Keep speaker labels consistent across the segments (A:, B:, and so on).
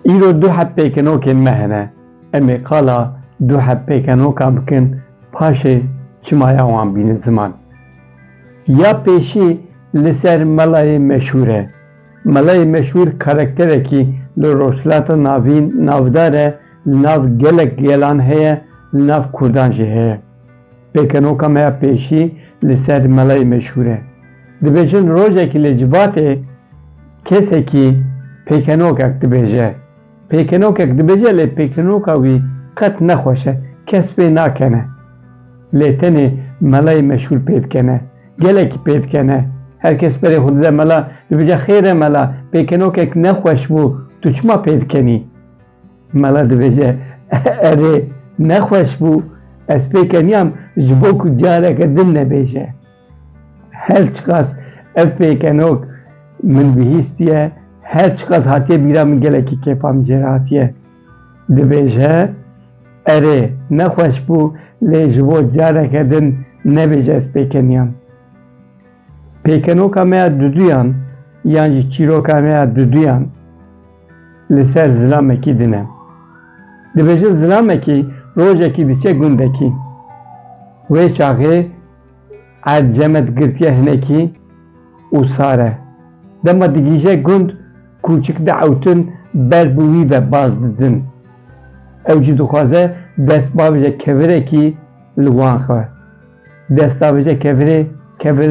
A: ایرو دو حب پیکنوکن مهنه امی قالا دو حب پیکنوکا بکن پاشه چمایا وان بین زمان یا پیشی لسر ملای مشهوره ملای مشهور کارکتره کی لروسلات ناوین ناوداره ناو گلک گلان هیه ناو کردان جه هیه پیکنوکا میا پیشی لسر ملای مشهوره دبیجن روزه کی لجباته کسی کی پیکنوکک دبیجه پیکنوکک دبیجه لی پیکنوکا وی قط نخوشه کس پی ناکنه لیتنی ملای مشهور پید کنه گلکی پید کنه هر کس بره خود ملا دبیجه خیره ملا پیکنوکک نخوش بو تو چما پید کنی ملا دبیجه اره نخوش بو از پیکنیم جبو کو جاره که دل نبیجه هر چقاس اف پیکنوک من بهیستیه هر چقاس هاتیه بیرا من گلکی کپام جراتیه دبیجه اره نخوش بو لی جبو جاره که دل نبیجه از پیکنیم پیکنوکا میا دودویان یعنی چیروکا میا دودویان لسر زلامکی دنه دبیجه زلامکی روزکی دیچه گندکی وی چاقه عجمت گرتیه هنکی و ساره دما دیگیجه گند کوچک دعوتن بر بوی و باز ددن او جی دخوازه دست باویجه کوره کی لوان خواه دست باویجه کوره کور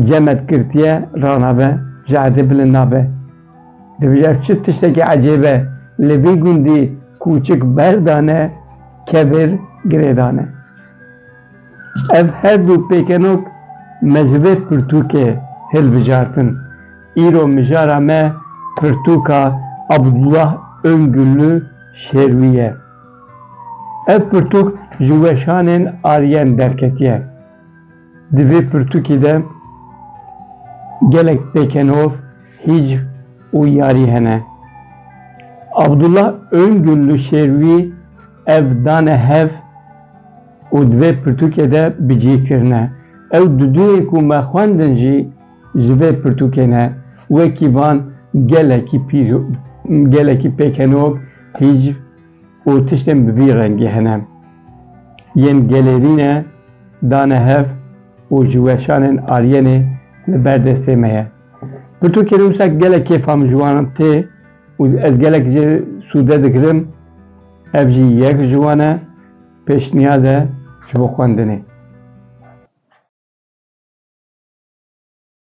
A: جمت گرتیه رانابه جعده بلنابه دبیجه چه تشتکی عجیبه لبی گندی کوچک بردانه کبر گریدانه اف هر دو پیکنوک مجبه پرتوکه هل بجارتن ایرو مجارا me پرتوکا عبدالله Öngüllü Şerviye ev pırtuk jüveşanın ariyen derketiye divi pırtukide gelek pekenov hic u yari hene Abdullah Öngüllü Şervi ev dane hev u dve pırtukede bici kirne ev düdüye ku me xwendin jî ji vê pirtûkê wekî van gelekî pêkenok hîc û tiştên bi vî rengî hene yên gelerîne dane hev û ji weşanên ariyenê li ber destê me ye pirtûkê wisa gelek kêfa min ji wan tê û ez gelek jê sûde dikirim ev jî yek ji wan e pêşniyaz e ji bo xwendinê